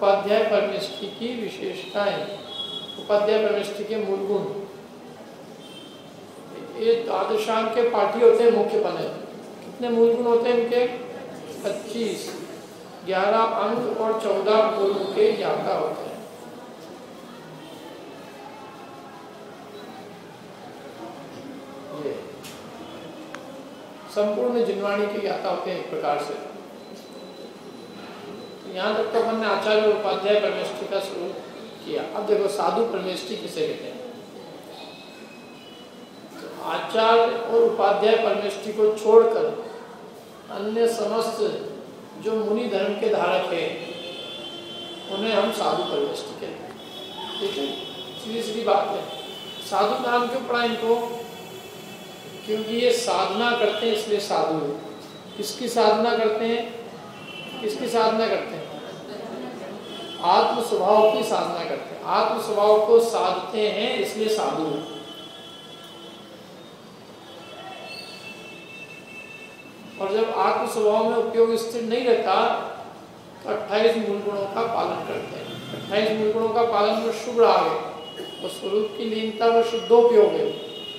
उपाध्याय परमेष्ठी की विशेषताएं, उपाध्याय परमेष्ठी के मूल गुण। ये द्वादशांक के पाठी होते हैं मुख्य पने। कितने मूल गुण होते हैं इनके? 25, 11 अंक और 14 गुणों के ज्ञाता होते हैं। ये संपूर्ण जिनवाणी के ज्ञाता होते हैं एक प्रकार से। यहाँ तक तो अपन ने आचार्य और उपाध्याय परमेष्ठी का स्वरूप किया। अब देखो साधु परमेष्ठी किसे कहते हैं। तो आचार्य और उपाध्याय परमेष्ठी को छोड़कर अन्य समस्त जो मुनि धर्म के धारक है उन्हें हम साधु परमेष्ठी कहते हैं। ठीक है, सीधी सीधी बात है। साधु नाम क्यों पड़ा इनको? क्योंकि ये साधना करते हैं इसलिए साधु है। किसकी साधना करते हैं? किसकी साधना करते हैं? आत्म स्वभाव की साधना करते हैं। आत्म स्वभाव को साधते हैं इसलिए साधु है। और जब आत्म स्वभाव में उपयोग स्थिर नहीं रहता तो 28 मूल गुणों का पालन करते हैं। 28 मूल गुणों का पालन में शुभ राग है और स्वरूप की लीनता व शुद्धोपयोग है।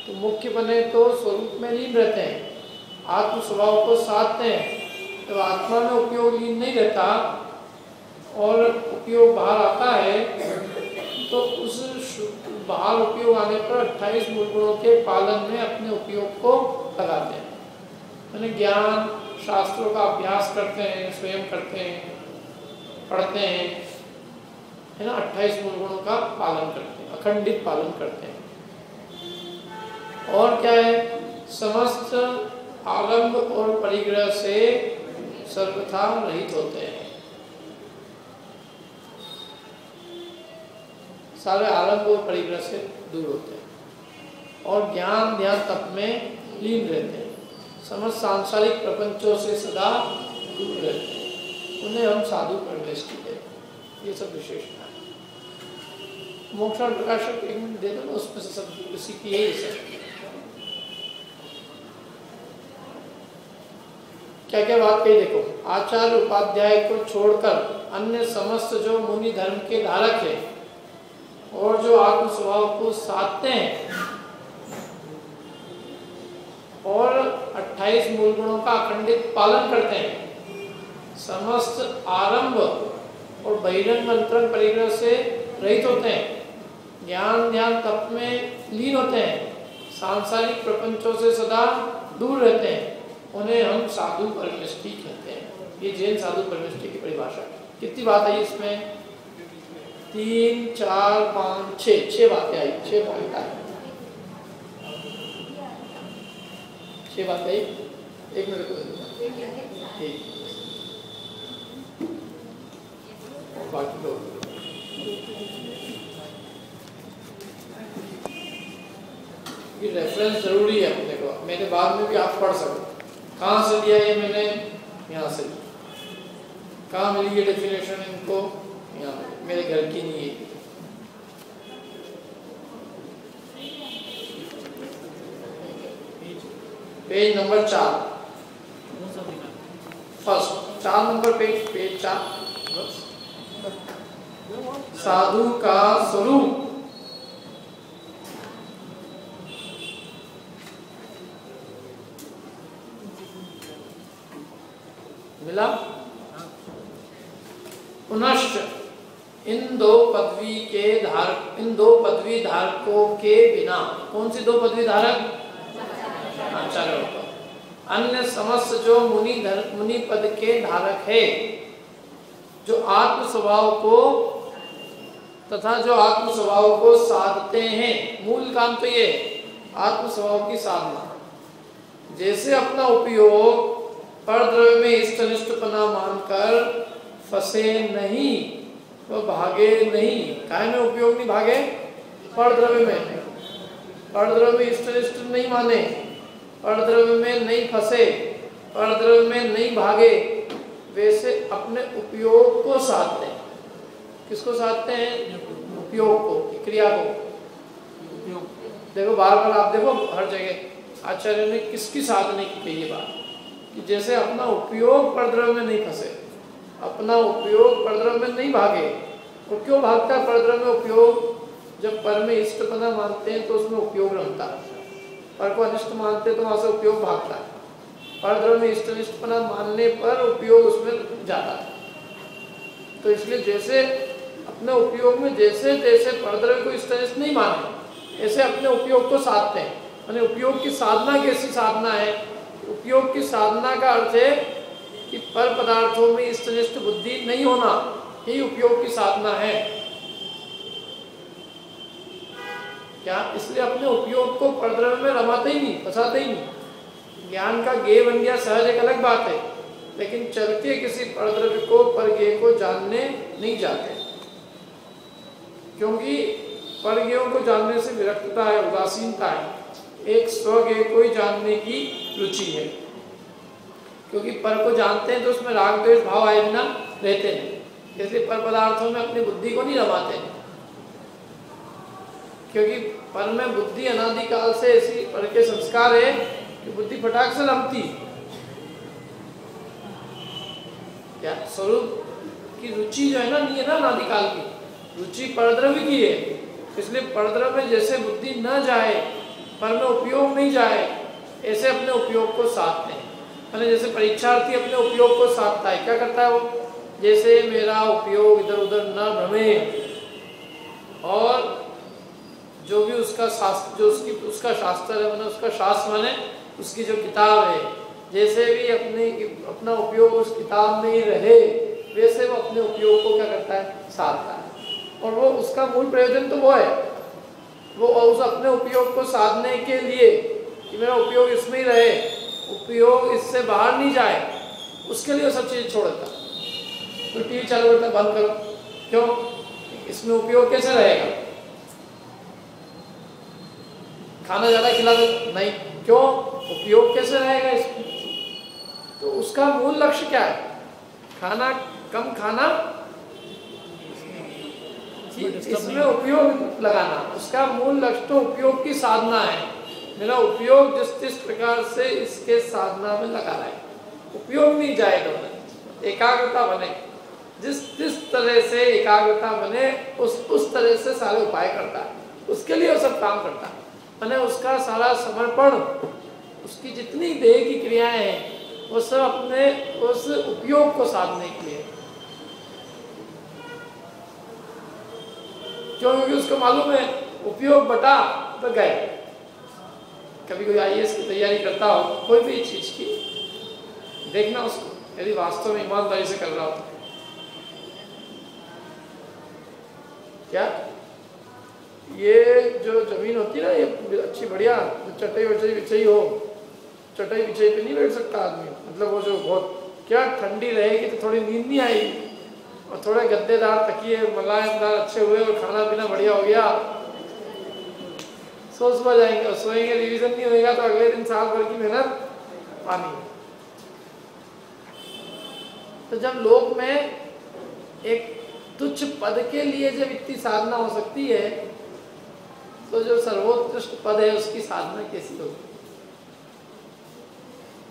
तो मुख्य बने तो स्वरूप में लीन रहते हैं, आत्म स्वभाव को साधते हैं। जब आत्मा में उपयोग लीन नहीं रहता और उपयोग बाहर आता है तो उस बाहर उपयोग आने पर 28 मूल गुणों के पालन में अपने उपयोग को लगाते हैं। मैंने ज्ञान शास्त्रों का अभ्यास करते हैं, स्वयं करते हैं, पढ़ते हैं, है ना। 28 मूल गुणों का पालन करते हैं, अखंडित पालन करते हैं। और क्या है? समस्त आलंब और परिग्रह से सर्वथा रहित होते हैं। सारे आलंब और परिग्रह से दूर होते हैं और ज्ञान ध्यान तप में लीन रहते हैं। समस्त सांसारिक प्रपंचों से सदा दूर रहते हैं। उन्हें हम साधु परमेष्ठी कहते हैं। ये सब विशेषता है। मोक्षण प्रकाशक एक मिनट दे दो ना, उसमें से सब उसी की यही सब क्या क्या बात कही। देखो, आचार्य उपाध्याय को छोड़कर अन्य समस्त जो मुनि धर्म के धारक है और जो आत्म स्वभाव को साधते हैं और 28 मूल गुणों का अखंडित पालन करते हैं, समस्त आरंभ और बहिरंग अंतरंग परिग्रह से रहित होते हैं, ज्ञान ध्यान तप में लीन होते हैं, सांसारिक प्रपंचों से सदा दूर रहते हैं, उन्हें हम साधु परमेष्ठी कहते हैं। ये जैन साधु परमेष्ठी की परिभाषा। कितनी बात आई इसमें? 3, 4, 5, 6 बातें आई, 6 पॉइंट आए, 6 बातें आई। 1 मिनट को ठीक, बाकी लोग ये रेफरेंस जरूरी है अपने को। मेरे बाद में भी आप पढ़ सकते। कहाँ से लिया ये मैंने? यहाँ से। कहाँ मिली ये डेफिनेशन इनको? यहाँ मेरे घर की नहीं है। Page number 4, first 4 number page 4। साधु का स्वरूप। मिला? पुनश्च इन दो पदवी धारकों के बिना, कौन सी 2 पदवी धारक? आचार्य। अन्य समस्त जो मुनि पद के धारक है, जो आत्म स्वभाव को तथा जो आत्म स्वभाव को साधते हैं। मूल काम तो ये आत्म स्वभाव की साधना। जैसे अपना उपयोग परद्रव्य में इष्टनिष्ठपना मानकर फंसे नहीं, तो भागे नहीं। काय में उपयोग नहीं भागे? परद्रव्य में। परद्रव्य में इष्टनिष्ठ नहीं माने, परद्रव्य में नहीं फंसे, परद्रव्य में नहीं भागे, वैसे अपने उपयोग को साधते हैं। किसको साधते हैं? उपयोग को, क्रिया को। देखो बार बार आप देखो हर जगह आचार्य ने किसकी साधने की कही बात कि जैसे अपना उपयोग परद्रव्य में नहीं फंसे, अपना उपयोग परद्रव्य में नहीं भागे। और क्यों भागता है परद्रव्य में उपयोग? जब पर में इष्टपना मानते हैं तो उसमें उपयोग रमता है, पर को अनिष्ट मानते हैं तो वहां से उपयोग भागता है। परद्रव्य में इष्टपना मानने पर उपयोग उसमें जाता है। तो इसलिए जैसे अपने उपयोग में जैसे जैसे परद्रव्य को इष्ट नहीं माने, ऐसे अपने उपयोग को साधते हैं। यानी उपयोग की साधना कैसी साधना है? उपयोग की साधना का अर्थ है कि पर पदार्थों में इष्टनिष्ठ बुद्धि नहीं होना, यही उपयोग की साधना है। क्या? इसलिए अपने उपयोग को परद्रव्य में रमाते ही नहीं, फंसाते ही नहीं। ज्ञान का गेय बन गया सहज एक अलग बात है, लेकिन चल के किसी परद्रव्य को परगेय को जानने नहीं जाते, क्योंकि परगेयों को जानने से विरक्तता है, उदासीनता है। एक स्वगेय को ही जानने की रुचि है, क्योंकि पर को जानते हैं तो उसमें राग द्वेष भाव आए बिना रहते नहीं। इसलिए पर पदार्थों में अपनी बुद्धि को नहीं रमाते, क्योंकि पर में बुद्धि अनादिकाल से ऐसी पर के संस्कार है कि बुद्धि फटाक से रमती। क्या? स्वरूप की रुचि जो है ना, नहीं है ना अनादिकाल की, रुचि परद्रव्य की है। इसलिए परद्रव्य में जैसे बुद्धि न जाए, पर में उपयोग नहीं जाए, ऐसे अपने उपयोग को साधते हैं। मैंने जैसे परीक्षार्थी अपने उपयोग को साधता है, क्या करता है वो? जैसे मेरा उपयोग इधर उधर न भ्रमे, और जो भी उसका शास्त्र, जो उसका शास्त्र है, मैंने उसका शास्त्र माने उसकी जो किताब है, जैसे भी अपना उपयोग उस किताब में ही रहे, वैसे वो अपने उपयोग को क्या करता है? साधता है। और वो उसका मूल प्रयोजन तो वो है, वो उस अपने उपयोग को साधने के लिए कि मेरा उपयोग इसमें ही रहे, उपयोग इससे बाहर नहीं जाए, उसके लिए वो सब चीज़ छोड़ देता। तो टीवी चालू करता बंद करो, क्यों? इसमें उपयोग कैसे रहेगा? खाना ज़्यादा खिला दो, नहीं, क्यों? उपयोग कैसे रहेगा इसमें? तो उसका मूल लक्ष्य क्या है? खाना कम खाना, इसमें उपयोग लगाना, उसका मूल लक्ष्य तो उपयोग की साधना है। मेरा उपयोग जिस प्रकार से इसके साधना में लगा रहा है, उपयोग नहीं जाए तो एकाग्रता बने, जिस तरह से एकाग्रता बने उस तरह से सारे उपाय करता है, उसके लिए वो सब काम करता है। मैंने उसका सारा समर्पण, उसकी जितनी देह की क्रियाएं हैं, वो सब अपने उस उपयोग को साधने के लिए। क्योंकि उसको मालूम है उपयोग बटा तो गए। कभी कोई IAS की तैयारी करता हो, कोई भी चीज की, देखना उसको यदि वास्तव में ईमानदारी से कर रहा हो। क्या ये जो जमीन होती है ना, ये अच्छी बढ़िया चटाई वटाई बिछाई हो, चटाई बिछाई पे नहीं बैठ सकता आदमी। मतलब वो जो बहुत क्या ठंडी रहेगी तो थोड़ी नींद नहीं आएगी, और थोड़े गद्देदार तकिए मुलायमदार अच्छे हुए और खाना पीना बढ़िया हो गया, सो सुबह जाएंगे और सोएंगे, रिवीजन नहीं होगा तो अगले दिन साल भर की मेहनत पानी। तो जब लोक में एक तुच्छ पद के लिए जब इतनी साधना हो सकती है, तो जो सर्वोत्कृष्ट पद है उसकी साधना कैसी होगी?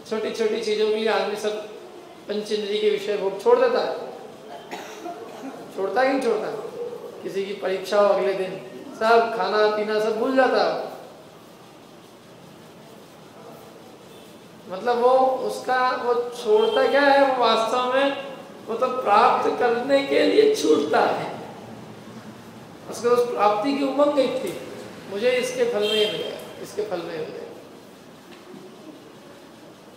छोटी छोटी चीजों के लिए आदमी सब पंचेंद्रिय के विषय भोग छोड़ देता है, छोड़ता ही नहीं छोड़ता। किसी की परीक्षा हो अगले दिन, सब खाना पीना सब भूल जाता है। मतलब वो उसका वो छोड़ता क्या है? वो वास्तव में वो तो प्राप्त करने के लिए छूटता है। उसको उस प्राप्ति की उमंग गई थी, मुझे इसके फल में ही मिलेगा, इसके फल में ही मिलेगा।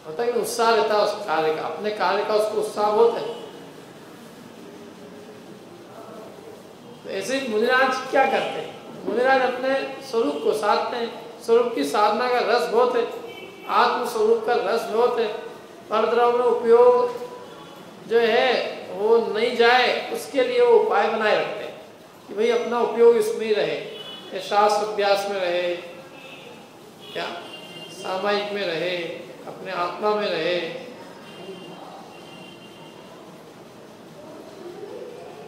होता है कि उत्साह रहता है उस कार्य का, अपने कार्य का उसको उत्साह बहुत है। तो ऐसे ही मुनिराज क्या करते हैं? मुनिराज अपने स्वरूप को साधते हैं। स्वरूप की साधना का रस बहुत है, आत्म स्वरूप का रस बहुत है। परद्रव्य में उपयोग जो है वो नहीं जाए, उसके लिए वो उपाय बनाए रखते हैं कि भाई अपना उपयोग इसमें ही रहे, या शास्त्र अभ्यास में रहे, क्या सामायिक में रहे, अपने आत्मा में रहे,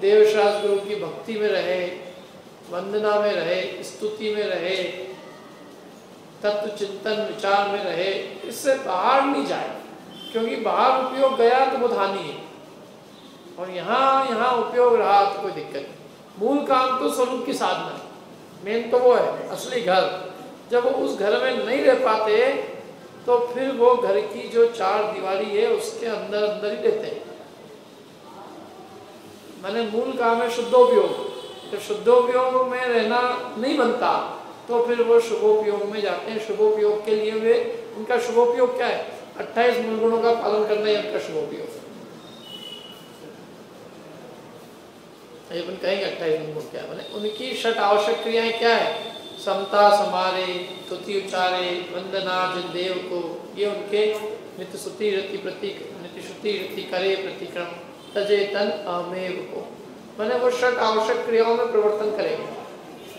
देवशास्त्र गुरु की भक्ति में रहे, वंदना में रहे, स्तुति में रहे, तत्व चिंतन विचार में रहे, इससे बाहर नहीं जाए। क्योंकि बाहर उपयोग गया तो बहुत हानि है। और यहाँ उपयोग रहा तो कोई दिक्कत नहीं। मूल काम तो स्वरूप की साधना, मेन तो वो है असली घर। जब वो उस घर में नहीं रह पाते तो फिर वो घर की जो चार दीवारी है उसके अंदर अंदर ही रहते हैं। मैंने मूल काम है शुद्धोपयोग। जब शुद्धोपयोग में रहना नहीं बनता तो फिर वो शुभोपयोग में जाते हैं। शुभोपयोग के लिए वे, उनका शुभोपयोग क्या है? 28 मूल गुणों का पालन करना है उनका शुभोपयोग। अपन कहेंगे 28 मूल गुण क्या है, मैंने उनकी षट आवश्यक क्रियाएं क्या है? समता, समारे, स्तुति उच्चारे, वंदना जिन देव को, ये उनके नित्य स्तुति रति प्रतीक, नित्य स्तुति रति करे प्रतिक्रम तजे तन अमेव को, मैंने वो षट आवश्यक क्रियाओं में प्रवर्तन करेंगे।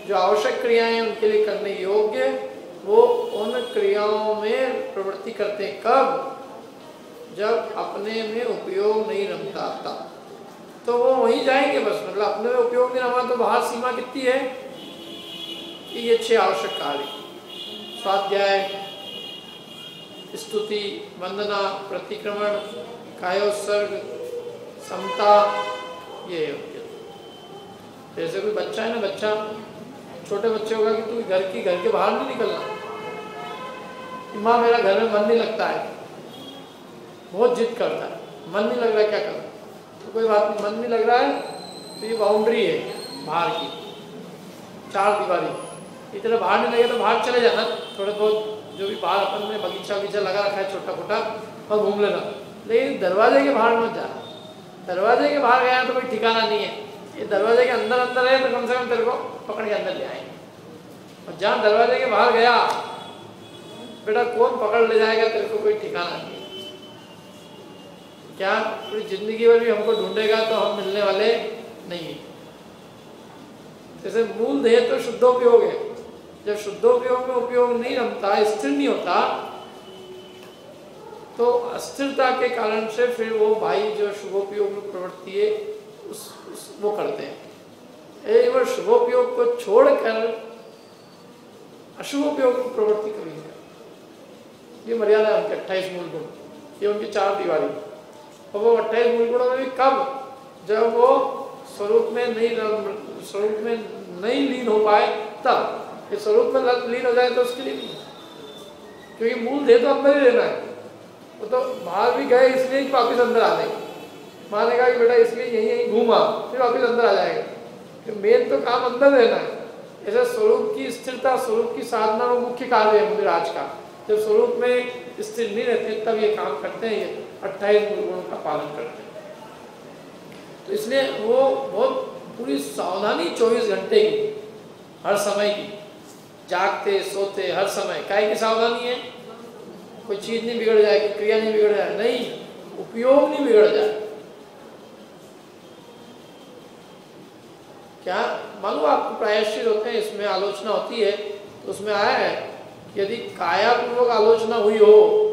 जो आवश्यक क्रियाएं उनके लिए करने योग्य, वो उन क्रियाओं में प्रवृत्ति करते हैं। कब? जब अपने में उपयोग नहीं रमता तब तो वो वहीं जाएंगे बस। मतलब अपने में उपयोग नहीं रहा तो बाहर सीमा कितनी है कि ये 6 आवश्यक कार्य, स्वाध्याय, स्तुति, वंदना, प्रतिक्रमण, कायोत्सर्ग, समता, ये योग्य। जैसे कोई बच्चा है ना, बच्चा छोटे बच्चे होगा कि तू घर के बाहर नहीं निकलना, माँ मेरा घर में मन नहीं लगता है, बहुत जिद करता है, मन नहीं लग रहा है, क्या करूँ? तो कोई बात नहीं, मन नहीं लग रहा है तो ये बाउंड्री है बाहर की, 4 दीवारी, इतना बाहर नहीं लगे तो बाहर चले जाना, थोड़े बहुत जो भी बाहर अपन में बगीचा लगा रखा है छोटा मोटा, और घूम लेना, लेकिन दरवाजे के बाहर मत जाना। दरवाजे के बाहर गया तो कोई ठिकाना नहीं है, ये दरवाजे के अंदर अंदर है तो कम से कम तेरे को पकड़ के अंदर ले आएंगे। और जहाँ दरवाजे के बाहर गया बेटा कौन पकड़ ले जाएगा तेरे को कोई ठिकाना नहीं है। क्या पूरी जिंदगी भर भी हमको ढूंढेगा तो हम मिलने वाले नहीं है। जैसे मूल देह तो शुद्धोपयोग है, जब शुद्धोपयोग में उपयोग नहीं रमता, स्थिर नहीं होता, तो अस्थिरता के कारण से फिर वो भाई जो शुभोपयोग में प्रवृत्ति है वो करते हैं। एक बार शुभोपयोग को छोड़कर अशुभोपयोग में प्रवृत्ति करेंगे। ये मर्यादा है उनके 28 मूल गुण, ये उनकी 4 दीवारी। और वो 28 मूल गुणों में भी कब? जब वो स्वरूप में नहीं लीन हो पाए तब। ये स्वरूप में लीन हो जाए तो उसके लिए नहीं, क्योंकि मूल देह तो अंदर ही रहना है। वो तो बाहर भी गए इसलिए ही वापिस अंदर आ जाएंगे। माँ ने कहा कि बेटा इसलिए यहीं घूमा, फिर वापिस अंदर आ जाएगा, क्योंकि मेन तो काम अंदर रहना है। ऐसा स्वरूप की स्थिरता, स्वरूप की साधना वो मुख्य कार्य है मुनिराज का। जब स्वरूप में स्थिर नहीं रहते तब ये काम करते हैं, ये 28 मूल गुणों का पालन करते हैं। तो इसलिए वो बहुत पूरी सावधानी 24 घंटे की, हर समय की, जागते सोते हर समय। काय की सावधानी है? कोई चीज नहीं बिगड़ जाए, कोई क्रिया नहीं बिगड़ जाए, नहीं, उपयोग नहीं बिगड़ जाए। क्या मालूम आपको प्रायश्चित होते हैं, इसमें आलोचना होती है तो उसमें आया है कि यदि काया पूर्वक आलोचना हुई हो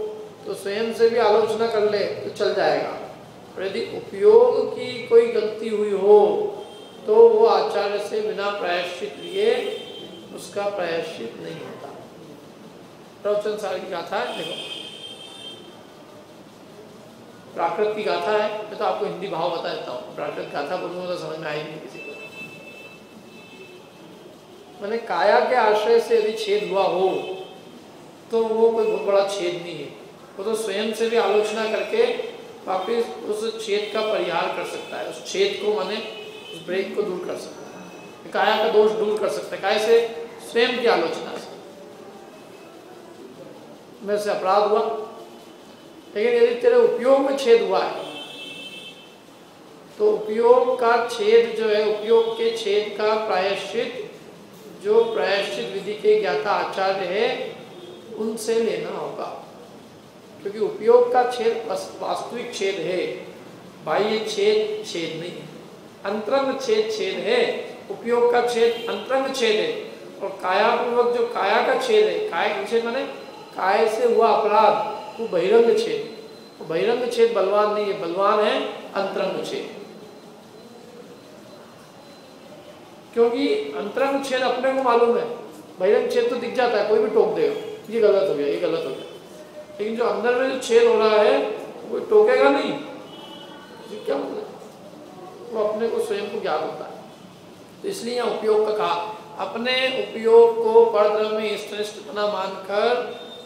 तो स्वयं से भी आलोचना कर ले तो चल जाएगा, और यदि उपयोग की कोई गलती हुई हो तो वो आचार्य से बिना प्रायश्चित लिए उसका प्रायश्चित नहीं होता। प्रवचन सार की गाथा है, देखो प्राकृत की गाथा है। मैं तो आपको हिंदी भाव बता देता हूँ, प्राकृत गाथा बोलूँगा तो समझ में आएगी नहीं किसी को। मैंने काया के आश्रय से यदि छेद हुआ हो तो वो कोई बहुत बड़ा छेद नहीं है, वो तो स्वयं से भी आलोचना करके वापिस उस छेद का परिहार कर सकता है। उस छेद को माने उस ब्रेक को दूर कर सकता है, काया का दोष दूर कर सकता है। काय से? स्वयं की आलोचना से। मेरे से अपराध हुआ, लेकिन यदि तेरे उपयोग में छेद हुआ है तो उपयोग का छेद जो है, उपयोग के छेद का प्रायश्चित जो प्रायश्चित विधि के ज्ञाता आचार्य है उनसे लेना होगा, क्योंकि उपयोग का छेद वास्तविक छेद है, बाह्य छेद नहीं है, अंतरंग छेद है। उपयोग का छेद अंतरंग छेद है, और कायापूर्वक जो काया का छेद है, काय का छेद माने काय से हुआ अपराध, वो बहिरंग छेद। वो बहिरंग छेद बलवान नहीं है, बलवान है अंतरंग छेद। क्योंकि अंतरंग छेद अपने को मालूम है, बहिरंग छेद तो दिख जाता है, कोई भी टोक देगा ये गलत हो गया, ये गलत हो गया। लेकिन जो अंदर में जो छेद हो रहा है वो टोकेगा नहीं, क्या मतलब तो अपने को स्वयं को ज्ञात होता है। तो इसलिए यहाँ उपयोग का कहा, अपने उपयोग को परद्रव्य में इष्टनिष्ठपना मानकर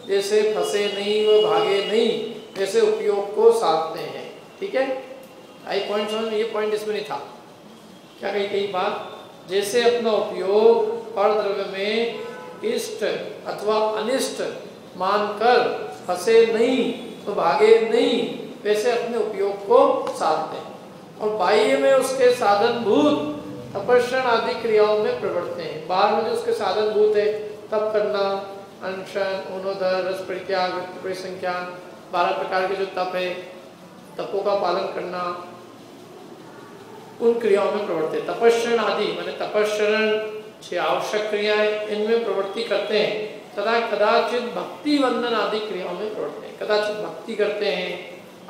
जैसे फंसे नहीं व भागे नहीं, वैसे उपयोग को साधते हैं। ठीक है, आई पॉइंट समझ में? ये पॉइंट इसमें नहीं था। क्या कही कई बात, जैसे अपना उपयोग परद्रव्य में इष्ट अथवा अनिष्ट मानकर फंसे नहीं तो भागे नहीं, वैसे अपने उपयोग को साधते हैं और बाह्य में उसके साधनभूत तपस्या आदि क्रियाओं में प्रवृत्त हैं। बाहर में जो उसके साधनभूत है, तप करना, अनशन, उन्नोदर, रस परित्याग, वृत्ति परिसंख्यान, 12 प्रकार के जो तप है, तपों का पालन करना, उन क्रियाओं में प्रवृत्त है। तपस्या आदि माने तपस्या 6 आवश्यक क्रियाएं, इनमें प्रवृत्ति करते हैं तथा कदाचित भक्ति वंदन आदि क्रियाओं में प्रवृत्त है। कदाचित भक्ति करते हैं,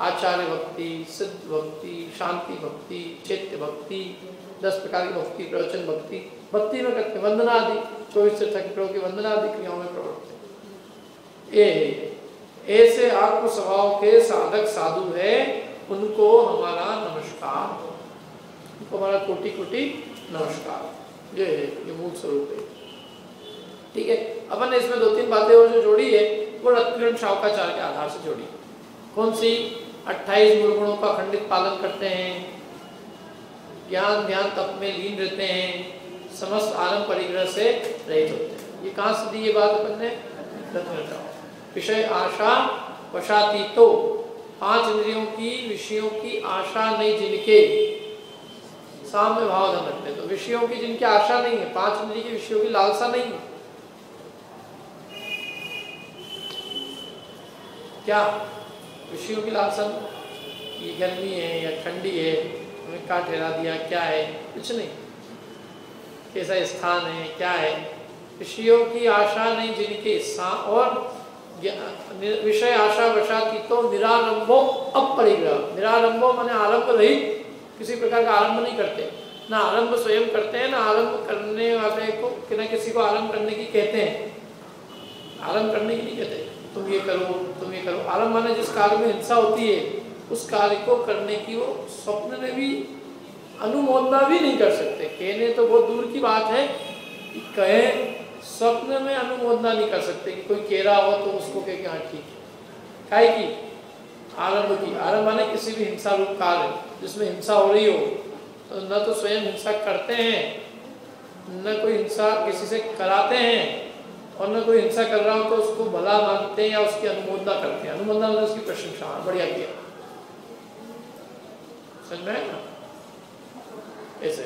आचार्य भक्ति, सिद्ध भक्ति, शांति भक्ति, चैत्य भक्ति, 10 प्रकार की भक्ति, प्रवचन भक्ति, भक्ति में करते हैं। वंदना आदि 24 से 38 की वंदना आदि क्रियाओं में प्रवृत्त है। ऐसे आत्म स्वभाव के साधक साधु है, उनको हमारा नमस्कार, उनको हमारा कोटि कोटि नमस्कार। ये मूल स्वरूप है। ठीक है, अपन ने इसमें 2-3 बातें और जो जोड़ी है वो रत्नगण शावकाचार्य के आधार से जोड़ी। कौन सी? 28 मूल गुणों का खंडित पालन करते हैं, ज्ञान ध्यान तप में लीन रहते हैं, समस्त आलम परिग्रह से रहित होते हैं। ये कहाँ से दी ये बात अपन ने? रत्नगण शाव। विषय आशा वशातीतो, 5 इंद्रियों की विषयों की आशा नहीं जिनके, साम्य भाव धन रखते हैं। तो विषयों की जिनकी आशा नहीं है, 5 इंद्रियों की विषयों की लालसा नहीं है, क्या विषयों की लालसा? ये गर्मी है या ठंडी है, हमें क्या ठहरा दिया, क्या है? कुछ नहीं। कैसा स्थान है, क्या है? विषयों की आशा नहीं जिनके, और विषय आशा वशातीतो निरारंभो अपरिग्रह। निरारंभो माने आरंभ रहित, किसी प्रकार का आरंभ नहीं करते, ना आरंभ स्वयं करते हैं, ना आरंभ करने वाले को कि किसी को आरंभ करने की कहते हैं। आरंभ करने की नहीं कहते, तुम ये करो, तुम ये करो। आरंभ माने जिस कार्य में हिंसा होती है उस कार्य को करने की वो स्वप्न में भी अनुमोदना भी नहीं कर सकते। कहने तो बहुत दूर की बात है कि कहें, स्वप्न में अनुमोदना नहीं कर सकते कि कोई कह रहा हो तो उसको कह के हाँ ठीक है। काहे की? आरंभ की। आरंभ माने किसी भी हिंसा रूप कार्य जिसमें हिंसा हो रही हो, तो न तो स्वयं हिंसा करते हैं, न कोई हिंसा किसी से कराते हैं, और न कोई हिंसा कर रहा हो तो उसको भला मानते हैं या उसकी अनुमोदना करते हैं। अनुमोदना मतलब उसकी प्रशंसा, बढ़िया किया, समझ में ना? ऐसे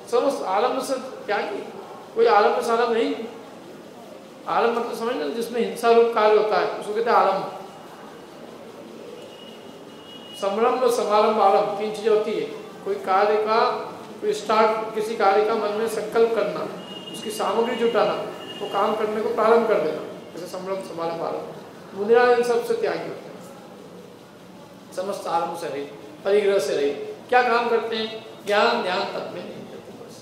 समस्त आरंभ से क्या की? कोई आरंभ सारंभ नहीं। आरंभ मतलब समझ ना, जिसमें हिंसा रूप कार्य होता है उसको कहते हैं आरंभ। संरंभ, समारंभ, आरंभ 3 चीजें होती है। कोई कार्य का, कोई स्टार्ट, किसी कार्य का मन में संकल्प करना, उसकी सामग्री जुटाना, वो काम करने को प्रारंभ कर देना, जैसे संरंभ, समारंभ, आरंभ। मुनिराज इन सबसे त्यागी होते हैं, समस्त आरंभ से रहित, परिग्रह से रहित। क्या काम करते हैं? ज्ञान ध्यान तप में नहीं करते, बस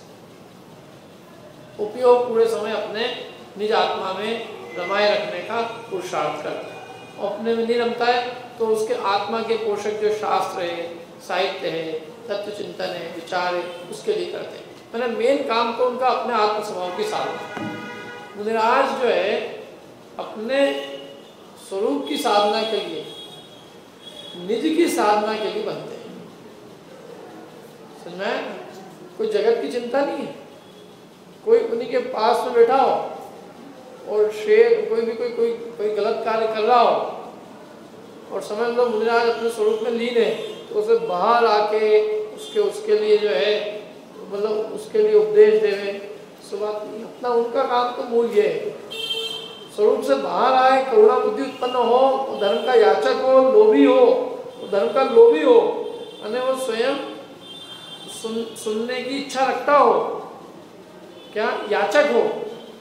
उपयोग पूरे समय अपने निज आत्मा में रमाए रखने का पुरुषार्थ करते हैं। अपने में नहीं रमता है तो उसके आत्मा के पोषक जो शास्त्र है, साहित्य है, तत्व चिंतन है, विचार है, उसके लिए करते हैं। मैंने मेन काम तो उनका अपने आत्म स्वभाव की साधना। मुनिराज जो है अपने स्वरूप की साधना के लिए, निज की साधना के लिए बनते हैं। समझ में? कोई जगत की चिंता नहीं है। कोई उन्हीं के पास में बैठा हो और शेर कोई भी कोई गलत कार्य कर रहा हो और समझ लो मुनिराज अपने स्वरूप में लीन है, तो उसे बाहर आके उसके लिए जो है, मतलब उसके लिए उपदेश देवे, सो बात नहीं। अपना उनका काम तो मूल ये है, स्वरूप से बाहर आए, करुणा बुद्धि उत्पन्न हो, धर्म का याचक हो, लोभी हो, धर्म का लोभी हो, और वो स्वयं सुनने की इच्छा रखता हो, क्या याचक हो,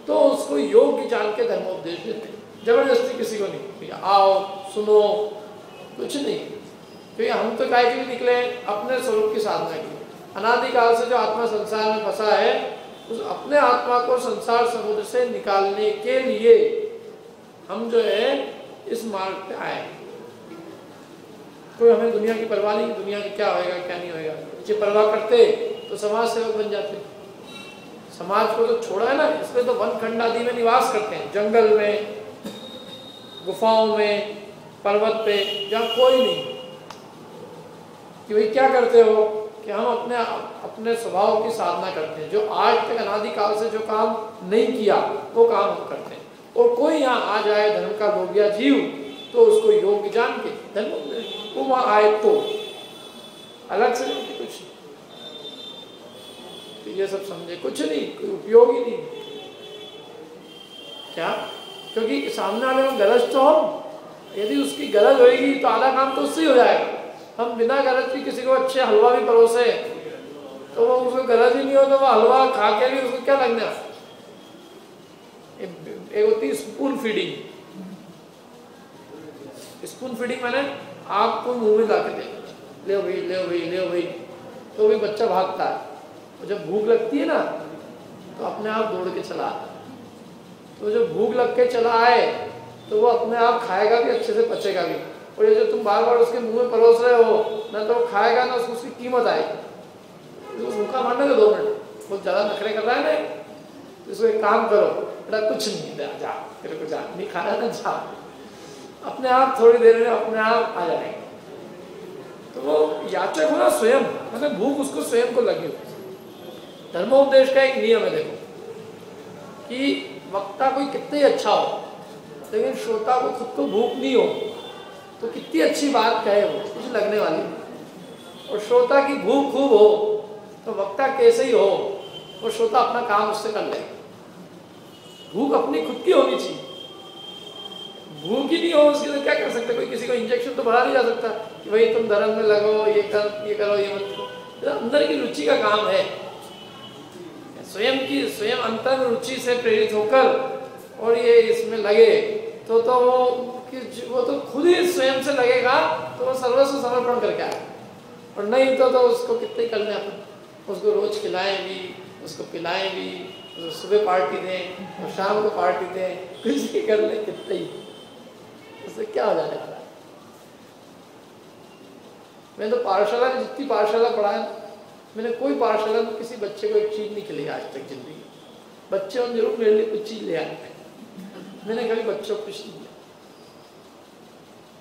तो उसको योग्य जान के धर्मोपदेश देते हैं। जबरदस्ती किसी को नहीं, आओ सुनो, कुछ नहीं। क्योंकि हम तो काय के लिए निकले? अपने स्वरूप की साधना के लिए। अनादिकाल से जो आत्मा संसार में फंसा है, उस अपने आत्मा को संसार समुद्र से निकालने के लिए हम जो है इस मार्ग पे आए। कोई हमें दुनिया की परवाह नहीं, दुनिया में क्या होएगा क्या नहीं होएगा। बच्चे परवाह करते तो समाज सेवक बन जाते। समाज को तो छोड़ा है ना, इसमें तो वन खंड आदि में निवास करते हैं, जंगल में, गुफाओं में, पर्वत पे, जहाँ कोई नहीं कि भाई क्या करते हो कि हम अपने स्वभाव की साधना करते हैं। जो आज तक अनादिकाल से जो काम नहीं किया वो काम हम करते हैं। और कोई यहाँ आ जाए धर्म का लोभिया जीव तो उसको योग्य जान के धर्म वो वहाँ आए तो अलग से नहीं कुछ, तो ये सब समझे कुछ नहीं, कोई उपयोग ही नहीं। क्या? क्योंकि सामने वाले में गरज तो हो, यदि उसकी गरज होगी तो आधा काम तो उससे ही हो जाएगा। हम बिना गरज की किसी को अच्छे हलवा भी परोसे तो वो उसको गरज ही नहीं हो तो वो हलवा खा के भी उसको क्या लगना। एक होती है स्पून फीडिंग। स्पून फीडिंग मैंने आपको मुंह में ला के दे, ले भाई ले भाई ले भाई, तो भी बच्चा भागता है। और जब भूख लगती है ना तो अपने आप दौड़ के चला आता। तो जब भूख लग के चला आए तो वो अपने आप खाएगा भी, अच्छे से पचेगा भी। और ये जो तुम बार बार उसके मुंह में परोस रहे हो ना तो वो खाएगा ना उसकी कीमत आएगी। तो भूखा मारने दो 2 मिनट, बहुत ज़्यादा नखरे कर रहा है ना, तो इसको एक काम करो, बेटा कुछ नहीं दे, जा तेरे को, जा नहीं खाना ना, जा, अपने आप थोड़ी देर में अपने आप आ जाएंगे। तो वो याचक हो ना स्वयं, मतलब भूख उसको स्वयं को लगी हो। धर्मोपदेश का एक नियम है देखो कि वक्ता कोई कितना ही अच्छा हो लेकिन श्रोता को खुद को भूख नहीं हो तो कितनी अच्छी बात कहे वो, कुछ लगने वाली। और श्रोता की भूख खूब हो तो वक्ता कैसे ही हो और श्रोता अपना काम उससे कर ले। भूख अपनी खुद की होनी चाहिए, भूख ही नहीं हो उसके लिए क्या कर सकते। कोई किसी को इंजेक्शन तो बढ़ा नहीं जा सकता कि भाई तुम धर्म में लगो, ये करो ये मत करो। अंदर की रुचि का काम है, स्वयं अंतर रुचि से प्रेरित होकर और ये इसमें लगे तो वो तो खुद ही स्वयं से लगेगा तो वो सर्वस्व समर्पण करके आए। और नहीं तो उसको कितने कर लें अपन, उसको रोज खिलाएं भी, उसको पिलाएं भी, उसको सुबह पार्टी दें और शाम को पार्टी दें, कुछ भी कर ले कितने ही, उससे क्या हो जाने वाला है। मैं तो पाठशाला में जितनी पाठशाला पढ़ाया, मैंने कोई पाठशाला में किसी बच्चे को एक चीज़ नहीं खिलाई आज तक जिंदगी। बच्चे हम जरूर मेरे लिए कुछ चीज़ ले आए, मैंने कभी बच्चों को कुछ नहीं दिया।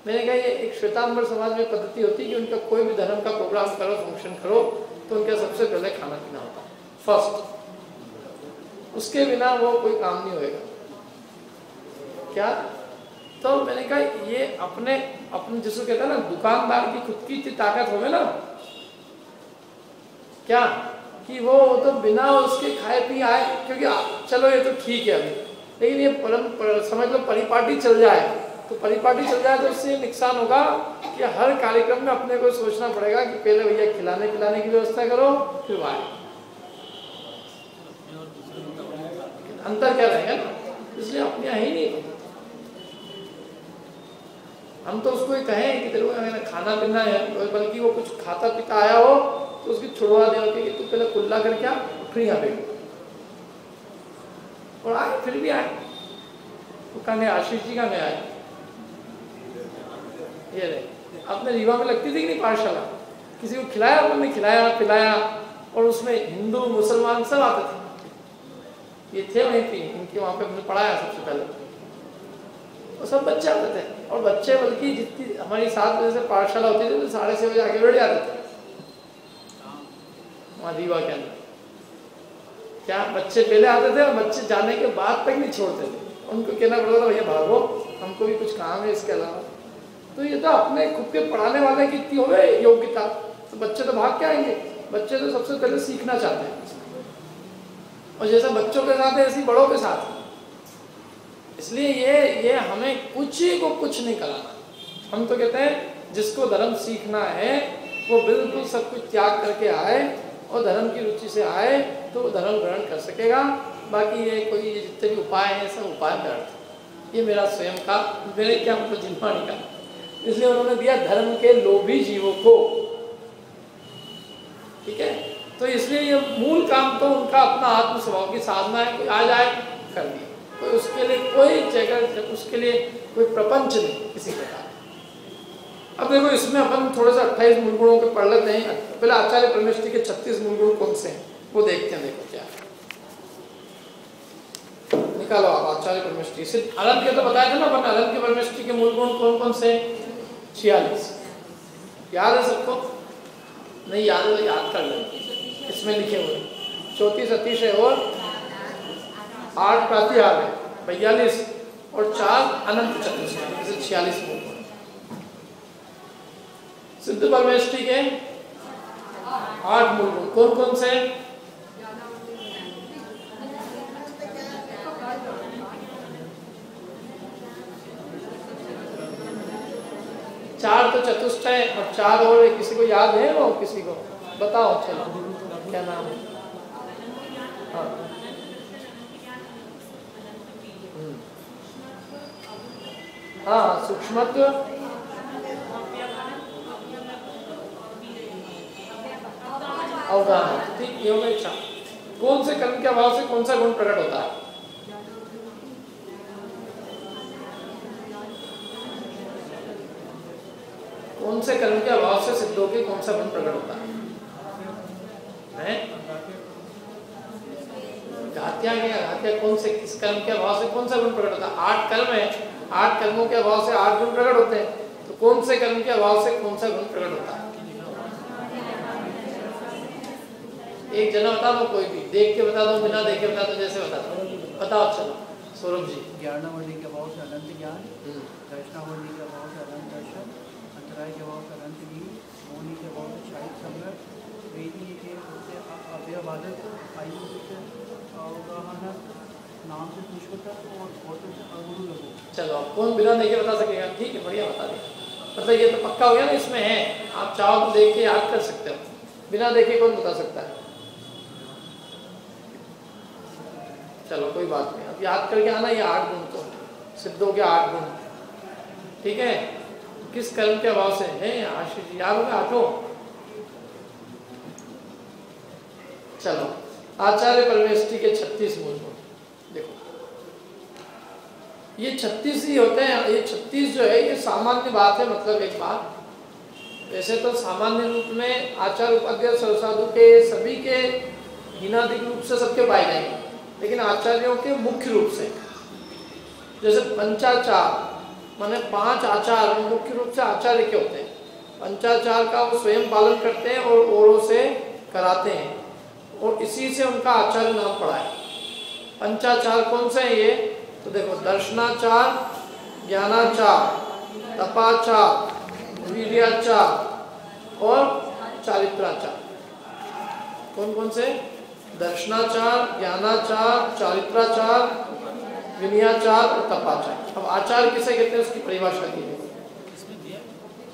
मैंने कहा ये एक श्वेतांबर समाज में पद्धति होती है कि उनका कोई भी धर्म का प्रोग्राम करो, फंक्शन करो तो उनका सबसे पहले खाना पीना होता है फर्स्ट, उसके बिना वो कोई काम नहीं होएगा। क्या? तो मैंने कहा ये अपने जिसको कहते हैं ना दुकानदार की खुद की ताकत होवे ना, क्या कि वो तो बिना उसके खाए पी आए, क्योंकि चलो ये तो ठीक है अभी, लेकिन ये समझ लो परिपाटी चल जाए तो उससे नुकसान होगा कि हर कार्यक्रम में अपने को सोचना पड़ेगा कि पहले भैया खिलाने पिलाने की व्यवस्था करो फिर आए। अंतर क्या रहेगा ना, इसलिए अपने यहाँ ही नहीं। हम तो उसको ही कहें कि तेरे को खाना पीना है, बल्कि वो कुछ खाता पीता आया हो तो उसकी छुड़वा दे कि तू पहले कुल्ला करके आ, फिर यहाँ पे। और आए, फिर भी आए। वो कहने आशीष जी का मैं आए, ये रहे। अपने रीवा में लगती थी कि नहीं पाठशाला, किसी को खिलाया, उन्होंने खिलाया पिलाया, और उसमें हिंदू मुसलमान सब आते थे। ये थे वहीं पे, इनके वहाँ पे हमने पढ़ाया सबसे पहले, और सब बच्चे आते थे। और बच्चे बल्कि जितनी हमारी 7 बजे से पाठशाला होती थी तो 6:30 बजे आके बैठ जाते थे वहाँ रीवा के अंदर। क्या बच्चे पहले आते थे और बच्चे जाने के बाद तक नहीं छोड़ते थे, उनको कहना पड़ता था भैया भागो, हमको भी कुछ काम है इसके अलावा। तो ये तो अपने खुद के पढ़ाने वाले की इतनी हो गई योग्यता, तो बच्चे तो भाग के आएंगे। बच्चे तो सबसे पहले सीखना चाहते हैं, और जैसा बच्चों के साथ है ऐसी बड़ों के साथ। इसलिए ये हमें कुछ ही को कुछ नहीं कराना। हम तो कहते हैं जिसको धर्म सीखना है वो बिल्कुल सब कुछ त्याग करके आए और धर्म की रुचि से आए तो वो धर्म ग्रहण कर सकेगा। बाकी ये कोई जितने भी उपाय हैं सब उपाय व्यर्थ। ये मेरा स्वयं का, मेरे क्या मतलब जिन्वाणी का। इसलिए उन्होंने दिया धर्म के लोभी जीवों को, ठीक है। तो इसलिए ये मूल काम तो उनका अपना आत्म स्वभाव की साधना है, कोई आ जाए कर दिया, कोई उसके लिए कोई जगह, उसके लिए कोई प्रपंच नहीं किसी प्रकार। अब देखो इसमें अपन थोड़ा सा 28 मूल गुणों के पढ़ लेते हैं। पहले आचार्य परमेष्टि के 36 मूल गुण कौन से हैं वो देखते हैं। देखो क्या निकालो आप आचार्य परमेष्टि से। अनंत के तो बताया था ना अपन, अनंत की परमेष्टि के मूल गुण कौन कौन से? 46। याद है सबको? नहीं याद है तो याद कर लें, इसमें लिखे हुए 34 अतिशय और 8 प्रातिहार्य, 42 और 4 अनंत चतुष्टय, जैसे 46 मूल गुण। सिद्ध परमेष्टि के 8 मूल गुण कौन कौन से? चार तो चतुष्टय और 4 और किसी को याद है? वो किसी को बताओ, चलो क्या नाम है? हाँ हाँ, सूक्ष्मत्व, अवगाहन, ठीक, ये होगा इच्छा। कौन से कर्म के अभाव से कौन सा गुण प्रकट होता है? कौन से कर्म के अभाव से सिद्धों के कौन सा गुण प्रकट होता है? घात्या क्या? घात्या कौन से, किस कर्म के अभाव से कौन सा गुण प्रकट होता है? 8 कर्म है, 8 कर्मों के अभाव से 8 गुण प्रकट होते हैं, तो कौन से कर्म के अभाव से कौन सा गुण प्रकट होता है? एक जना बता दो, कोई भी देख के बता दो, बिना देखे बता दो, जैसे बता दो, बताओ। चलो सौरभ जी। ज्ञानावली के अभाव से अनंत ज्ञान, दर्शनावली के अभाव से अनंत दर्शन, अंतराय के अभाव से अनंत नींद, मौनी के अभाव से शाहिद संग्रह, वेदी के से अव्यवादक, आयु से अवगाहन, नाम से पुष्पता और फोटो से अगुरु लगो। चलो कौन बिना देखे बता सकेगा? ठीक है, बढ़िया बता दिया। मतलब ये तो पक्का हो गया ना, इसमें है, आप चाहो तो देख के याद कर सकते हो। बिना देखे कौन बता सकता है? चलो कोई बात नहीं, अब याद करके आना ये 8 गुण, तो सिद्धों के 8 गुण, ठीक है। किस कर्म के अभाव से है? आशीष जी याद होगा 8। चलो आचार्य परमेष्टि के 36 मूल गुण देखो, ये 36 ही होते हैं। ये 36 जो है ये सामान्य बात है, मतलब एक बात, वैसे तो सामान्य रूप में आचार्य उपाध्याय सर्वसाधु के सभी के हीनाधिक रूप से सबके पाए जाएंगे, लेकिन आचार्यों के मुख्य रूप से, जैसे पंचाचार माने 5 आचार मुख्य रूप से आचार्य के होते हैं। पंचाचार का वो स्वयं पालन करते हैं और औरों से कराते हैं, और इसी से उनका आचार्य नाम पड़ा है। पंचाचार कौन से हैं ये? तो देखो, दर्शनाचार, ज्ञानाचार, तपाचार, वीर्याचार और चारित्राचार। कौन कौन से? दर्शनाचार, ज्ञानाचार, चारित्राचार, विनयाचार और तपाचार। अब आचार किसे कहते हैं उसकी परिभाषा की है,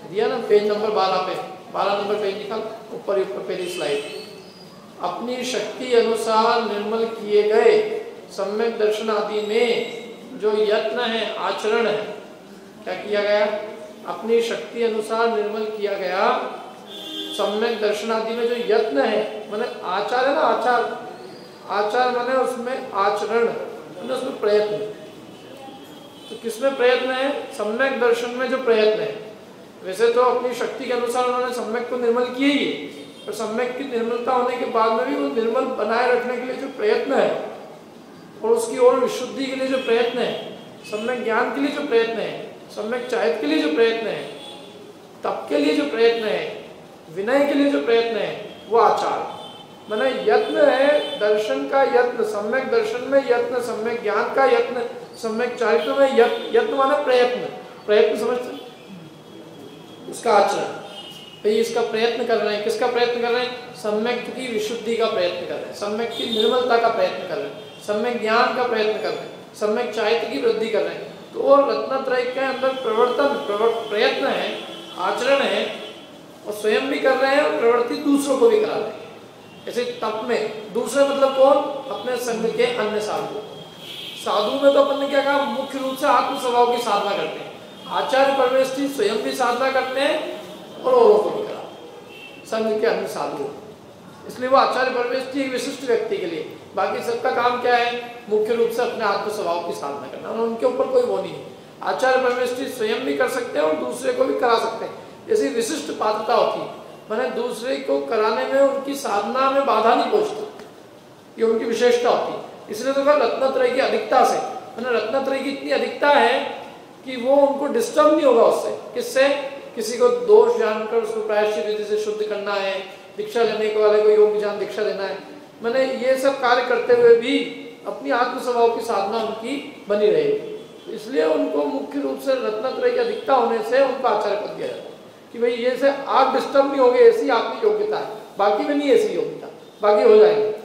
दिया ना पेज नंबर 12 पे, 12 नंबर पेज निकाल, ऊपर पहली स्लाइड। अपनी शक्ति अनुसार निर्मल किए गए सम्यक दर्शन आदि में जो यत्न है, आचरण है, क्या किया गया? अपनी शक्ति अनुसार निर्मल किया गया सम्यक दर्शन आदि में जो यत्न है, माने आचार है ना, आचार माने उसमें आचरण, माने उसमें प्रयत्न। तो किसमें प्रयत्न है? सम्यक दर्शन में जो प्रयत्न है। वैसे तो अपनी शक्ति के अनुसार उन्होंने सम्यक को निर्मल किया ही, पर सम्यक की निर्मलता होने के बाद में भी वो निर्मल बनाए रखने के लिए जो प्रयत्न है, और उसकी और विशुद्धि के लिए जो प्रयत्न है, सम्यक ज्ञान के लिए जो प्रयत्न है, सम्यक चारित्र के लिए जो प्रयत्न है, तप के लिए जो प्रयत्न है, विनय के लिए जो प्रयत्न है, वो आचार माने यत्न है। दर्शन का यत्न, सम्यक दर्शन में यत्न, सम्यक ज्ञान का यत्न, सम्यक चारित्र में यत्न माने प्रयत्न, प्रयत्न समझते, उसका आचरण। तो ये इसका प्रयत्न कर रहे हैं। किसका प्रयत्न कर रहे हैं? सम्यक की विशुद्धि का प्रयत्न कर रहे हैं, सम्यक की निर्मलता का प्रयत्न कर रहे हैं, सम्यक ज्ञान का प्रयत्न कर रहे हैं, सम्यक चारित्र की वृद्धि कर रहे हैं। तो और रत्नत्रय के अंदर प्रयत्न है, आचरण है, और स्वयं भी कर रहे हैं और प्रवृत्ति दूसरों को भी करा रहे हैं। जैसे तप में दूसरे मतलब कौन? अपने संग के अन्य साधु। साधु में तो अपन ने क्या कहा? मुख्य रूप से आत्म स्वभाव की साधना करते हैं। आचार्य परमेष्टि स्वयं भी साधना करते हैं और औरों को भी कराते, संग के अन्य साधु। इसलिए वो आचार्य परमेष्टि एक विशिष्ट व्यक्ति के लिए, बाकी सबका काम क्या है? मुख्य रूप से अपने आत्म स्वभाव की साधना करना, और उनके ऊपर कोई वो नहीं है। आचार्य परमेष्टि स्वयं भी कर सकते हैं और दूसरे को भी करा सकते हैं, ऐसी विशिष्ट पात्रता होती है, मैंने दूसरे को कराने में उनकी साधना में बाधा नहीं पहुंचती, ये उनकी विशेषता होती है। इसलिए तो कहा रत्नत्रय की अधिकता से, मैंने रत्नत्रय की इतनी अधिकता है कि वो उनको डिस्टर्ब नहीं होगा उससे। किससे? किसी को दोष जानकर उसको प्रायश्चित विधि से शुद्ध करना है, दीक्षा लेने के वाले को योग ज्ञान दीक्षा देना है, मैंने ये सब कार्य करते हुए भी अपनी आत्म स्वभाव की साधना उनकी बनी रहेगी। इसलिए उनको मुख्य रूप से रत्नत्रय की अधिकता होने से उनको आचार्य पद दिया जाता है कि भाई ये से आप डिस्टर्ब नहीं होगे, ऐसी आपकी योग्यता है, बाकी में नहीं ऐसी योग्यता, बाकी हो जाएंगे।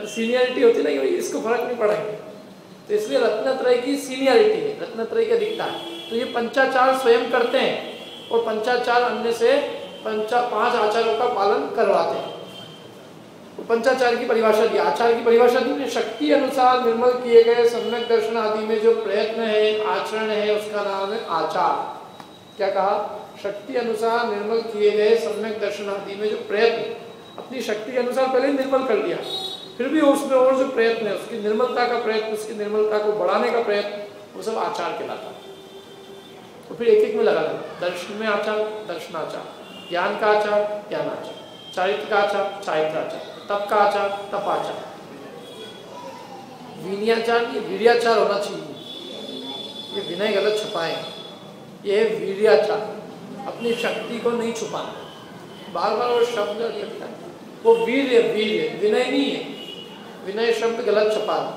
सीनियरिटी होती ना कि भाई इसको फर्क नहीं पड़ेंगे, तो इसलिए रत्नत्रय की सीनियरिटी है, रत्नत्रय की अधिकता है। तो ये पंचाचार स्वयं करते हैं और पंचाचार अन्य से 5 आचार्यों का पालन करवाते हैं। तो पंचाचार की परिभाषा दी, आचार की परिभाषा दी, शक्ति अनुसार निर्मल किए गए सम्यक दर्शन आदि में जो प्रयत्न है, आचरण है, उसका नाम है आचार। क्या कहा? शक्ति अनुसार निर्मल किए गए सम्यक दर्शन आदि में जो प्रयत्न, अपनी शक्ति के अनुसार पहले निर्मल कर लिया, फिर भी उसमें और जो प्रयत्न है, उसकी निर्मलता का प्रयत्न, उसकी निर्मलता को बढ़ाने का प्रयत्न, वो सब आचार कहलाता है। तो फिर एक एक में लगा लेना, दर्शन में आचार, दर्शनाचार, ज्ञान का आचार, ज्ञानाचार, चारित्र का आचार, चारित्राचार, तप का आचार, तपाचार, विनयाचार नहीं, वीर्याचार होना चाहिए। ये विनय गलत छुपाए, ये है वीर्याचार, अपनी शक्ति को नहीं छुपाना, बार बार वो शब्द लगता है, वो वीर्य, वीर्य विनय नहीं है, विनय शब्द गलत छुपाना।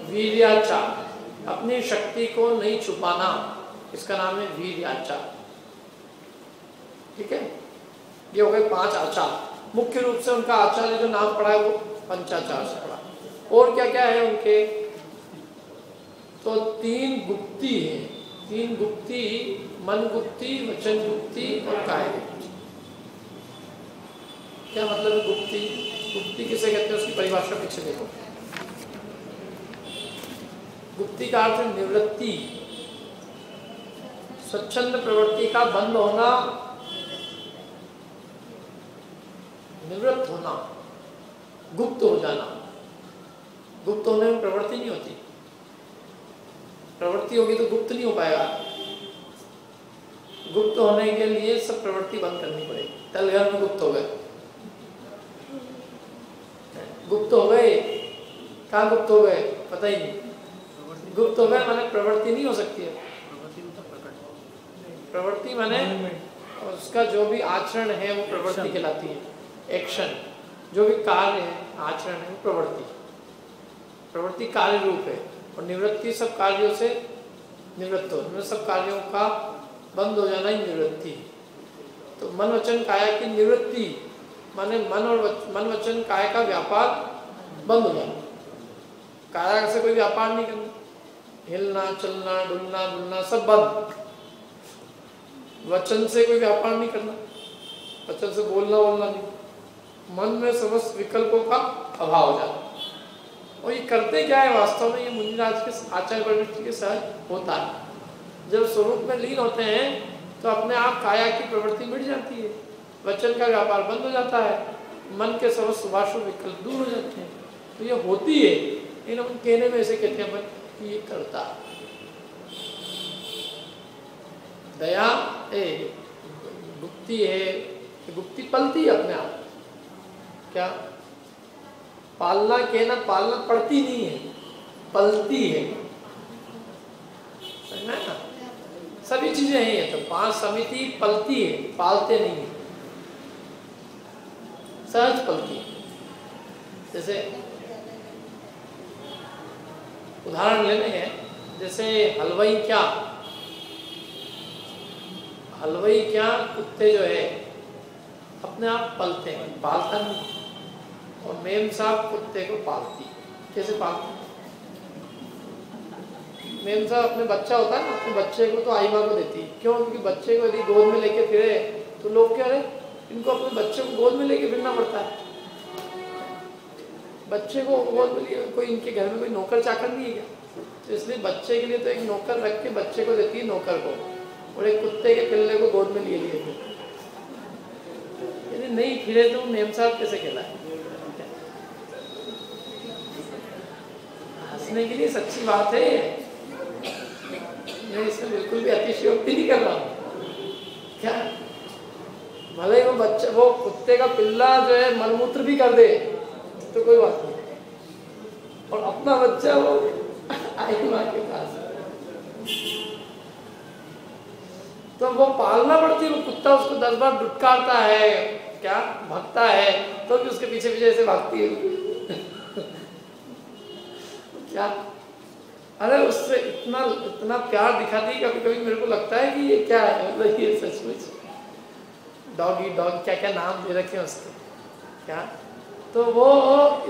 वीर्याचार, अपनी शक्ति को नहीं छुपाना, इसका नाम है वीर्याचार। ठीक है, ये हो गए 5 आचार। मुख्य रूप से उनका आचार्य जो नाम पड़ा है वो पंचाचार से पड़ा। और क्या क्या है उनके? तो 3 गुप्ती है, 3 गुप्ती, मन गुप्ती, वचन गुप्ती और काय गुप्ती। क्या मतलब है गुप्ती? गुप्ती किसे कहते हैं उसकी परिभाषा पीछे देखो। गुप्ती का अर्थ है निवृत्ति, स्वच्छंद प्रवृत्ति का बंद होना, निवृत्त होना, गुप्त हो जाना। गुप्त होने में प्रवृत्ति नहीं होती, प्रवृत्ति होगी तो गुप्त नहीं हो पाएगा। गुप्त होने के लिए सब प्रवृत्ति बंद करनी पड़ेगी। तलघर में गुप्त हो गए, गुप्त हो गए, कहाँ गुप्त हो गए पता ही नहीं। गुप्त हो गए माने प्रवृत्ति नहीं हो सकती है। प्रवृत्ति माने उसका जो भी आचरण है वो प्रवृत्ति कहलाती है। एक्शन, जो भी कार्य है, आचरण है, वो प्रवृत्ति। प्रवृत्ति कार्य रूप है और निवृत्ति सब कार्यों से निवृत्त हो, सब कार्यों का बंद हो जाना ही निवृत्ति। तो मन वचन काया की निवृत्ति माने मन वचन काय का व्यापार बंद हो जाना। काया से कोई व्यापार नहीं करना, हिलना चलना डुलना बुलना सब बंद। वचन से कोई व्यापार नहीं करना, वचन से बोलना नहीं। मन में समस्त विकल्पों का अभाव हो जाता। और ये करते क्या है वास्तव में? ये मुनिराज के आचार्य प्रवृत्ति के साथ होता है। जब स्वरूप में लीन होते हैं तो अपने आप काया की प्रवृत्ति मिट जाती है, वचन का व्यापार बंद हो जाता है, मन के समस्त सुभाषु विकल्प दूर हो जाते हैं। तो ये होती है, लेकिन हम कहने में ऐसे कहते हैं अपन कि ये करता है। दया गुप्ती है, गुप्ती पलती है अपने आप। क्या पालना कहना, पालना पड़ती नहीं है, पलती है। समझना है ना? सभी चीजें हैं। तो 5 समिति पलती है, पालते नहीं है, सहज पलती है। जैसे उदाहरण लेने हैं, जैसे हलवाई क्या कुत्ते जो है अपने आप पलते हैं, पालता नहीं। और मेम साहब कुत्ते को पालती। कैसे पालती? मेम साहब अपने बच्चा होता है ना, अपने बच्चे को तो आई माँ को देती। क्यों? क्योंकि बच्चे को यदि गोद में लेके फिरे तो लोग क्या रहे, इनको अपने बच्चे को गोद में लेके फिरना पड़ता है। बच्चे को गोद में लिए, कोई इनके घर में कोई नौकर चाकर नहीं है क्या? तो इसलिए बच्चे के लिए तो एक नौकर रख के बच्चे को देती है नौकर को, और एक कुत्ते के पिल्ले को गोद में लिए यदि नहीं फिरे तो मेम साहब कैसे कहलाए? हंसने के लिए सच्ची बात है, मैं इसमें बिल्कुल भी अतिशयोक्ति नहीं कर रहा हूँ। क्या भले ही वो बच्चा, वो कुत्ते का पिल्ला जो है मलमूत्र भी कर दे तो कोई बात नहीं, और अपना बच्चा वो आई माँ के पास, तो वो पालना पड़ती है। वो कुत्ता उसको 10 बार दुटकारता है, क्या भगता है, तो भी उसके पीछे पीछे ऐसे भागती है। क्या अरे उससे इतना इतना प्यार दिखाती है, कभी कभी मेरे को लगता है कि ये क्या है, मतलब ये सचमुच डॉगी क्या क्या नाम दे रखे हैं उसके, क्या तो वो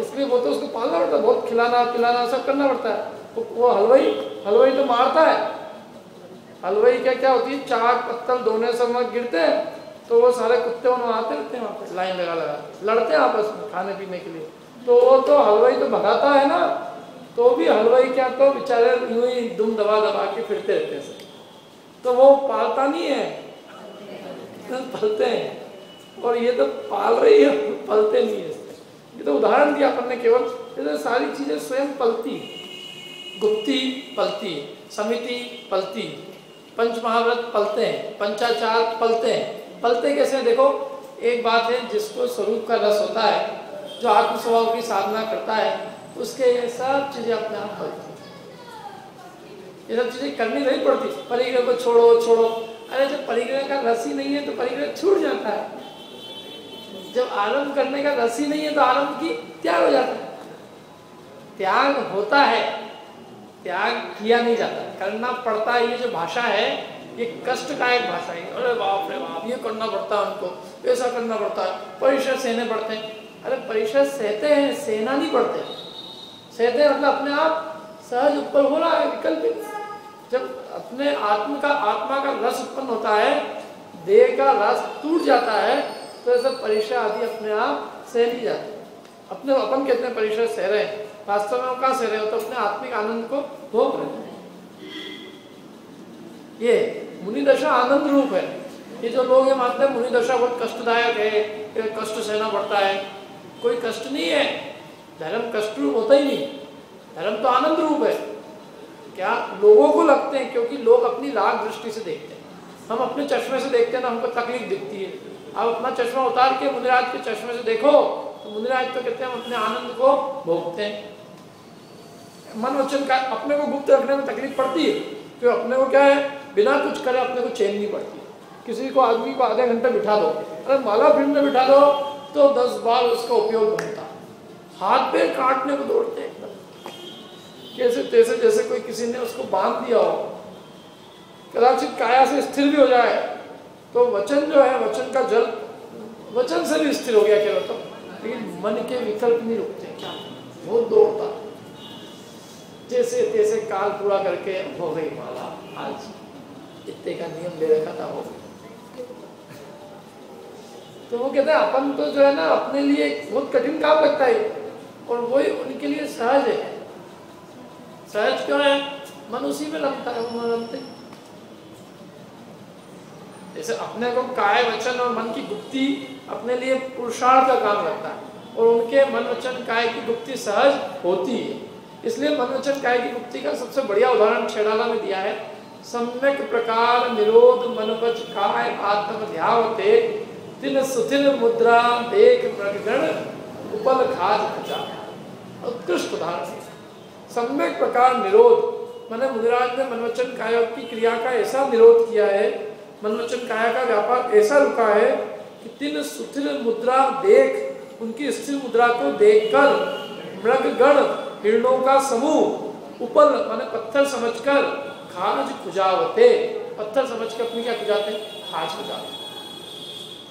इसलिए वो तो उसको पालना पड़ता है, बहुत खिलाना पिलाना सब करना पड़ता है। वो हलवाई तो मारता है। हलवाई क्या होती है, चाक पत्तल दोने सब गिरते हैं तो वो सारे कुत्ते वहाँ आते रहते हैं, वहाँ पे लाइन लगा लड़ते हैं आपस में खाने पीने के लिए। तो वो तो हलवाई तो भगाता है ना, तो भी हलवाई क्या तो बेचारे यूं ही दुम दबा के फिरते रहते हैं। तो वो पालता नहीं है, पलते हैं, और ये तो पाल रही है, पलते नहीं है। ये तो उदाहरण दिया अपन ने केवल, ये सारी चीजें स्वयं पलती। गुप्ती पलती, समिति पलती, पंच महाव्रत पलते हैं, पंचाचार पलते हैं। पलते कैसे हैं देखो, एक बात है जिसको स्वरूप का रस होता है, जो आत्म स्वभाव की साधना करता है, उसके ये सब चीजें अपने आप पलती। ये सब चीजें करनी नहीं पड़ती। परिग्रह को छोड़ो, अरे जब परिग्रह का रस ही नहीं है तो परिग्रह छूट जाता है। जब आरंभ करने का रस ही नहीं है तो आरंभ की त्याग हो जाता है। त्याग होता है, त्याग किया नहीं जाता, करना पड़ता है। ये जो भाषा है ये कष्टदायक भाषा है। अरे बाप रे बाप, ये करना पड़ता है उनको, ऐसा करना पड़ता है, परिश्रम सहने पड़ते हैं। अरे परिश्रम सहते हैं, सहना नहीं पड़ते। सहते हैं मतलब अपने आप सहज ऊपर हो रहा है, विकल्पित। जब अपने आत्मा का रस उत्पन्न होता है, देह का रस टूट जाता है, तो ऐसा परिश्रम आदि अपने आप सह नहीं जाते। अपने अपन कहते हैं परिश्रम सह रहे हैं, वास्तव में वो कहाँ सह रहे हो, तो अपने आत्मिक आनंद को भोग रहे हैं। ये मुनि दशा आनंद रूप है। ये जो लोग ये मानते हैं मुनि दशा बहुत कष्टदायक है, कष्ट सहना पड़ता है, कोई कष्ट नहीं है। धर्म कष्ट रूप होता ही नहीं, धर्म तो आनंद रूप है। क्या लोगों को लगते हैं, क्योंकि लोग अपनी राग दृष्टि से देखते हैं। हम अपने चश्मे से देखते हैं ना, हमको तकलीफ दिखती है। आप अपना चश्मा उतार के मुनिराज के चश्मे से देखो तो मुनिराज तो कहते हैं हम अपने आनंद को भोगते हैं। मन वचन का अपने को गुप्त रखने में तकलीफ पड़ती है, तो अपने को क्या है, बिना कुछ करे अपने को चैन नहीं पड़ती। किसी को आदमी को आधे घंटे बिठा दो, अरे माला फिल्म में बिठा दो तो 10 बार उसका उपयोग बनता, हाथ पैर काटने को दौड़ते हैं एकदम, कैसे तैसे, जैसे कोई किसी ने उसको बांध दिया हो। कदाचित काया से स्थिर भी हो जाए तो वचन जो है, वचन का जल वचन से भी स्थिर हो गया केवल तो, लेकिन मन के विकल्प नहीं रुकते। क्या बहुत दौड़ता, जैसे तैसे काल पूरा करके हो गई माला, आज इतने का नियम ले रखा था, हो गई। तो वो कहते हैं अपन तो जो है ना, अपने लिए बहुत कठिन काम लगता है, और वही उनके लिए सहज है। सहज क्यों है, मन उसी में रमता है, वो रमते। जैसे अपने को काय वचन और मन की गुप्ती अपने लिए पुरुषार्थ का काम लगता है, और उनके मन वचन काय की गुप्ती सहज होती है। इसलिए मन वचन काय की गुप्ती का सबसे बढ़िया उदाहरण छेड़ाला में दिया है। सम्यक प्रकार निरोध मन वच काय आत्म ध्यावते, तिन सुथिर मुद्रा देख प्रगण उपल खाज बचा। उत्कृष्ट उदाहरण। सम्यक प्रकार निरोध, मैंने मुनिराज ने मनवचन काया की क्रिया का ऐसा निरोध किया है, मनवचन काया का व्यापार ऐसा रुका है कि तीन सुथिर मुद्रा देख, उनकी स्थिर मुद्रा को देखकर मृगगण हिरणों का समूह उपल माने पत्थर समझकर खाज खुजावते, पत्थर समझकर अपनी क्या खुजाते, खाज खुजाते।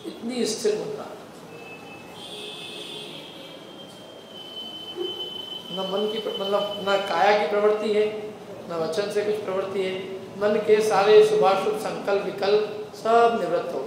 इतनी स्थिर मुद्रा, न मन की मतलब न काया की प्रवृत्ति है, न वचन से कुछ प्रवृत्ति है। मन के सारे शुभाशुभ संकल्प विकल्प सब निवृत्त हो